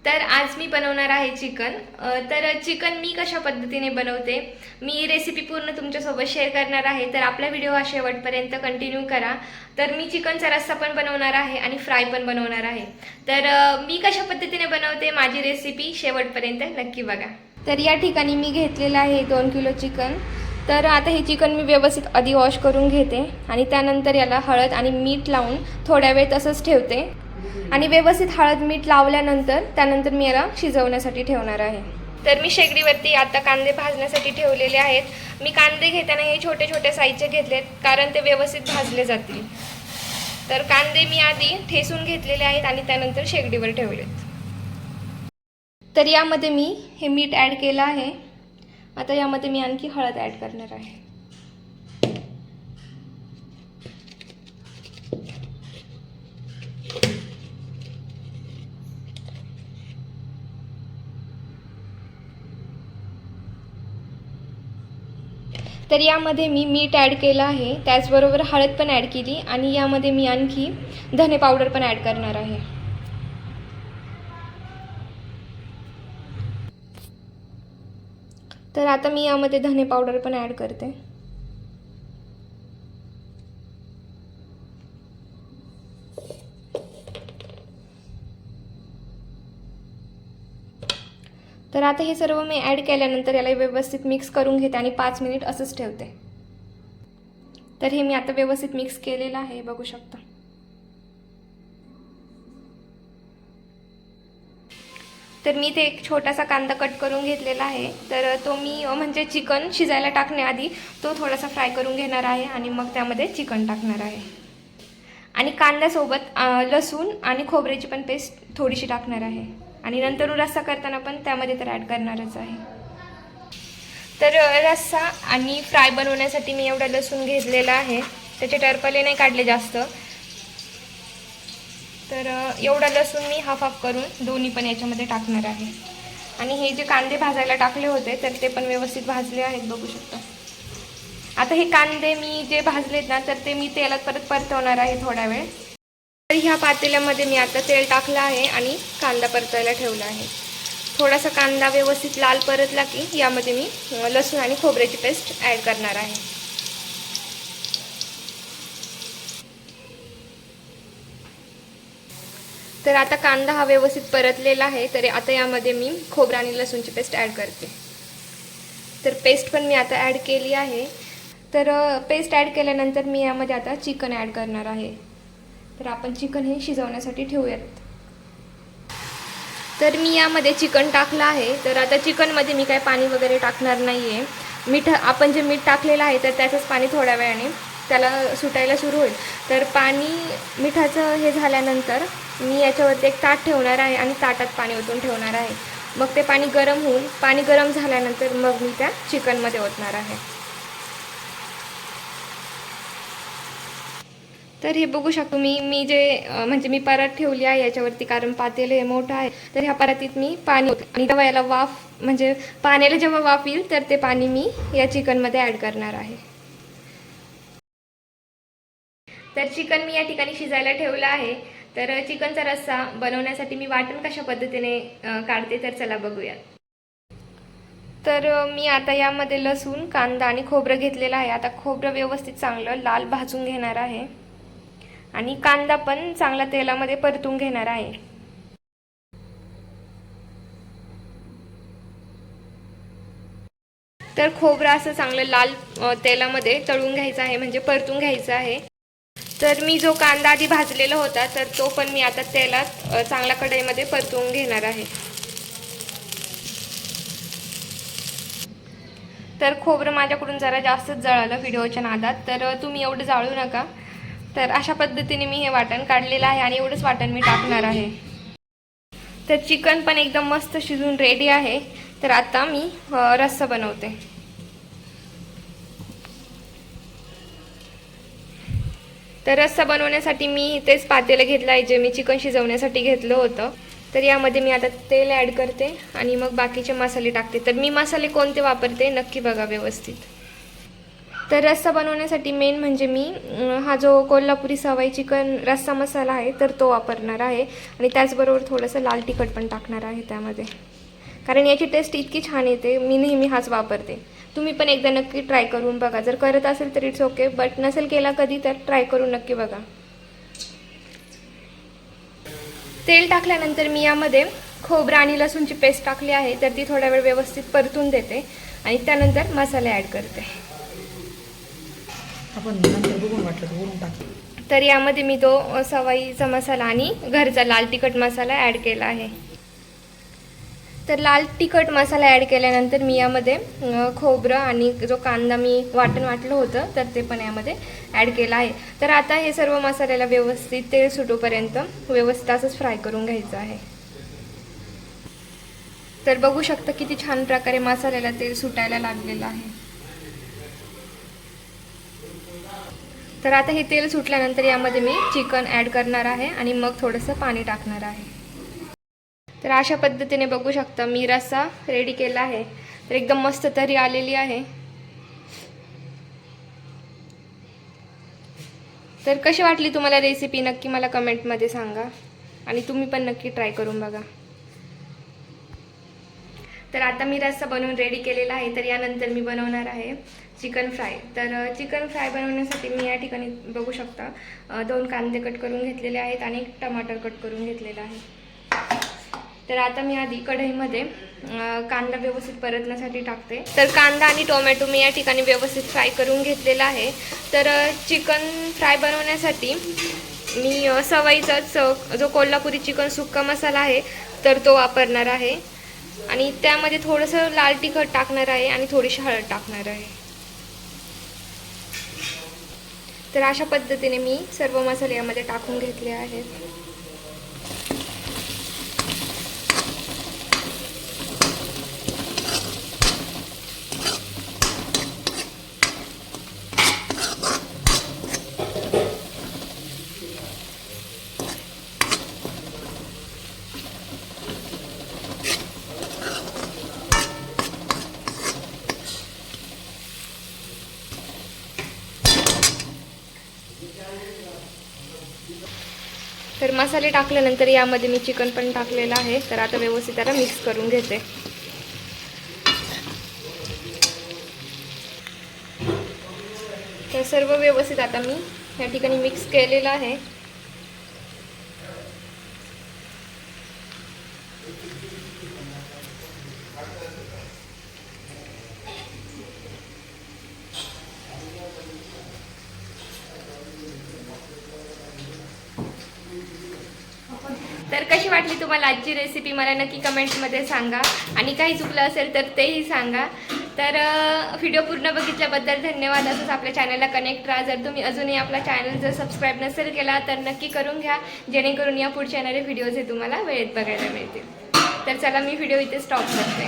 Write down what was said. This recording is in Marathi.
तर आज मी बनवणार आहे चिकन। तर चिकन मी कशा पद्धतीने बनवते मी रेसिपी पूर्ण तुमच्यासोबत शेअर करणार आहे। तर आपला व्हिडिओ हा शेवटपर्यंत कंटिन्यू करा। तर मी चिकनचा रस्सा पण बनवणार आहे आणि फ्राय पण बनवणार आहे। तर मी कशा पद्धतीने बनवते माझी रेसिपी शेवटपर्यंत नक्की बघा। तर या ठिकाणी मी घेतलेलं आहे 2 किलो चिकन। तर आता हे चिकन मी व्यवस्थित आधी वॉश करून घेते आणि त्यानंतर याला हळद आणि मीठ लावून थोड्या वेळ तसंच ठेवते आणि व्यवस्थित हळद मीठ लावल्यानंतर त्यानंतर मी याला शिजवण्यासाठी ठेवणार आहे। तर मी शेगडीवरती आता कांदे भाजण्यासाठी ठेवलेले आहेत। मी कांदे घेताना हे छोटे छोटे साईजचे घेतलेत कारण ते व्यवस्थित भाजले जातील। तर कांदे मी आधी ठेसून घेतलेले आहेत आणि त्यानंतर शेगडीवर ठेवलेत। तर यामध्ये मी हे मीठ ॲड केलं आहे। आता यामध्ये मी आणखी हळद ॲड करणार आहे। तर यामध्ये मी मीठ ॲड केलं आहे, त्याचबरोबर हळद पण ॲड केली आणि यामध्ये मी आणखी धने पावडर पण ॲड करणार आहे। तर आता मी यामध्ये धने पावडर पण ॲड करते। तर आता हे सर्व मी ॲड केल्यानंतर याला व्यवस्थित मिक्स करून घेते आणि 5 मिनिट असंच ठेवते। तर हे मी आता व्यवस्थित मिक्स केलेलं आहे, बघू शकता। तर मी ते एक छोटासा कांदा कट करून घेतलेला आहे। तर तो मी म्हणजे चिकन शिजायला टाकण्याआधी तो थोडासा फ्राय करून घेणार आहे आणि मग त्यामध्ये चिकन टाकणार आहे आणि कांद्यासोबत लसूण आणि खोबऱ्याची पण पेस्ट थोडीशी टाकणार आहे आणि नंतर रस्सा करताना पण त्यामध्ये तर ॲड करणारच आहे। तर रस्सा आणि फ्राय बनवण्यासाठी मी एवढा लसूण घेतलेला आहे, त्याचे टरपले नाही काढले जास्त। तर एवढा लसूण मी हाफ करून दोन्ही पण याच्यामध्ये टाकणार आहे आणि हे जे कांदे भाजायला टाकले होते तर ते पण व्यवस्थित भाजले आहेत, बघू शकता। आता हे कांदे मी जे भाजलेत ना तर ते मी तेलात परत परतवणार आहे थोडा वेळ। तर ह्या पातेल्यामध्ये मी आता तेल टाकलं आहे आणि कांदा परतायला ठेवला आहे। थोडासा कांदा व्यवस्थित लाल परतला की यामध्ये मी लसूण आणि खोबऱ्याची पेस्ट ॲड करणार आहे। तर आता कांदा हा व्यवस्थित परतलेला आहे। तर आता यामध्ये मी खोबरं आणि लसूणची पेस्ट ॲड करते। तर पेस्ट पण मी आता ॲड केली आहे। तर पेस्ट ॲड केल्यानंतर मी यामध्ये आता चिकन ॲड करणार आहे। तर आपण चिकन हे शिजवण्यासाठी ठेवूयात। तर मी यामध्ये चिकन टाकलं आहे। तर आता चिकनमध्ये मी काय पाणी वगैरे टाकणार नाही आहे। मीठ आपण जे मीठ टाकलेलं आहे तर त्याचंच पाणी थोड्या वेळाने त्याला सुटायला सुरू होईल। तर पाणी मिठाचं हे झाल्यानंतर मी याच्यावरती एक ताट ठेवणार आहे आणि ताटात पाणी ओतून ठेवणार आहे। मग ते पाणी गरम होऊन पाणी गरम झाल्यानंतर मग मी त्या चिकनमध्ये ओतणार आहे। तर हे बघू शकतो मी जे म्हणजे मी परात ठेवली आहे याच्यावरती कारण पातेलं हे मोठं आहे। तर ह्या परातीत मी पाणी आणि जेव्हा याला वाफ म्हणजे पाण्याला जेव्हा वाफ येईल तर ते पाणी मी या चिकनमध्ये ॲड करणार आहे। तर चिकन मी या ठिकाणी शिजायला ठेवलं आहे। तर चिकनचा रस्सा बनवण्यासाठी मी वाटण कशा पद्धतीने काढते तर चला बघूया। तर मी आता यामध्ये लसूण कांदा आणि खोबरं घेतलेलं आहे। आता खोबरं व्यवस्थित चांगलं लाल भाजून घेणार आहे आणि कांदा पण चांगला तेलामध्ये परतून घेणार आहे। तर खोबरं असं चांगलं लाल तेलामध्ये तळून घ्यायचं आहे म्हणजे परतून घ्यायचं आहे। तर मी जो कांदा आधी भाजलेला होता तर तो पण मी आता तेलात चांगला कढईमध्ये परतून घेणार आहे। तर खोबरं माझ्याकडून जरा जास्तच जळालं व्हिडिओच्या नादात, तर तुम्ही एवढं जाळू नका। तर अशा पद्धतीने मी हे वाटण काढलेलं आहे आणि एवढंच वाटण मी टाकणार आहे। तर चिकन पण एकदम मस्त शिजून रेडी आहे। तर आता मी रस्सा बनवते। तर रस्सा बनवण्यासाठी मी तेच पातेलं घेतलं आहे जे मी चिकन शिजवण्यासाठी घेतलं होतं। तर यामध्ये मी आता तेल ॲड करते आणि मग बाकीचे मसाले टाकते। तर मी मसाले कोणते वापरते नक्की बघा व्यवस्थित। तर रस्सा बनवण्यासाठी मेन म्हणजे मी हा जो कोल्हापुरी सवाई चिकन रस्सा मसाला आहे तर तो वापरणार आहे आणि त्याचबरोबर थोडंसं लाल तिखट पण टाकणार आहे त्यामध्ये, कारण याची टेस्ट इतकी छान येते. मी नेहमी हाच वापरते. तुम्ही पण एकदा नक्की ट्राय करून बघा. जर करत असेल तर इट्स ओके, बट नसेल केला कधी तर ट्राय करून नक्की बघा. तेल टाकल्यानंतर मी यामध्ये खोबरं आणि लसूणची पेस्ट टाकली आहे, तर ती थोडा वेळ व्यवस्थित परतून देते आणि त्यानंतर मसाले ॲड करते. आपण नंतर बघून वाटलं तर वरून टाकतो. तर यामध्ये मी तो सवाईचा मसाला आणि घरचा लाल तिखट मसाला ॲड केला आहे. तर लाल तिखट मसाला ॲड केल्यानंतर मी यामध्ये खोबरं आणि जो कांदा मी वाटलं होतं तर ते पण यामध्ये ॲड केला आहे. तर आता हे सर्व मसाल्याला व्यवस्थित तेल सुटूपर्यंत व्यवस्थित असंच फ्राय करून घ्यायचं आहे. तर बघू शकता किती छान प्रकारे मसाल्याला तेल सुटायला लागलेलं आहे. तर आता हे तेल सुटल्यानंतर यामध्ये मी चिकन ॲड करणार आहे आणि मग थोडंसं पाणी टाकणार आहे. तर अशा पद्धतीने बघू शकता मी रस्सा रेडी केला आहे. तर एकदम मस्त तरी आलेली आहे. तर कशी वाटली तुम्हाला रेसिपी नक्की मला कमेंटमध्ये सांगा आणि तुम्ही पण नक्की ट्राय करून बघा. तर आता मी रस्सा बनवून रेडी केलेला आहे. तर यानंतर मी बनवणार आहे चिकन फ्राय. तर चिकन फ्राय बनवण्यासाठी मी या ठिकाणी बघू शकता 2 कांदे कट करून घेतलेले आहेत आणि 1 टमाटर कट करून घेतलेला आहे. तर आता मी आधी कढईमध्ये कांदा व्यवस्थित परतण्यासाठी टाकते. तर कांदा आणि टोमॅटो मी या ठिकाणी व्यवस्थित फ्राय करून घेतलेला आहे. तर चिकन फ्राय बनवण्यासाठी मी सवाईचाच जो कोल्हापुरी चिकन सुक्का मसाला आहे तर तो वापरणार आहे आणि त्यामध्ये थोडंसं लाल तिखट टाकणार आहे आणि थोडीशी हळद टाकणार आहे. तर अशा पद्धतीने मी सर्व मसाले यामध्ये टाकून घेतले आहेत. तर मसाले टाकल्यानंतर यामध्ये मी चिकन पण टाकलेलं आहे. तर आता व्यवस्थित त्याला मिक्स करून घेते. तर सर्व व्यवस्थित आता मी या ठिकाणी मिक्स केलेलं आहे. तर कशी वाटली तुम्हाला आजची रेसिपी मला नक्की कमेंट्समध्ये सांगा आणि काही चुकलं असेल तर तेही सांगा. तर व्हिडिओ पूर्ण बघितल्याबद्दल धन्यवाद. असंच आपल्या चॅनलला कनेक्ट राहा. जर तुम्ही अजूनही आपला चॅनल जर सबस्क्राईब नसेल केला तर नक्की करून घ्या, जेणेकरून या पुढचे येणारे व्हिडिओज हे तुम्हाला वेळेत बघायला मिळतील. तर चला मी व्हिडिओ इथे स्टॉप करते.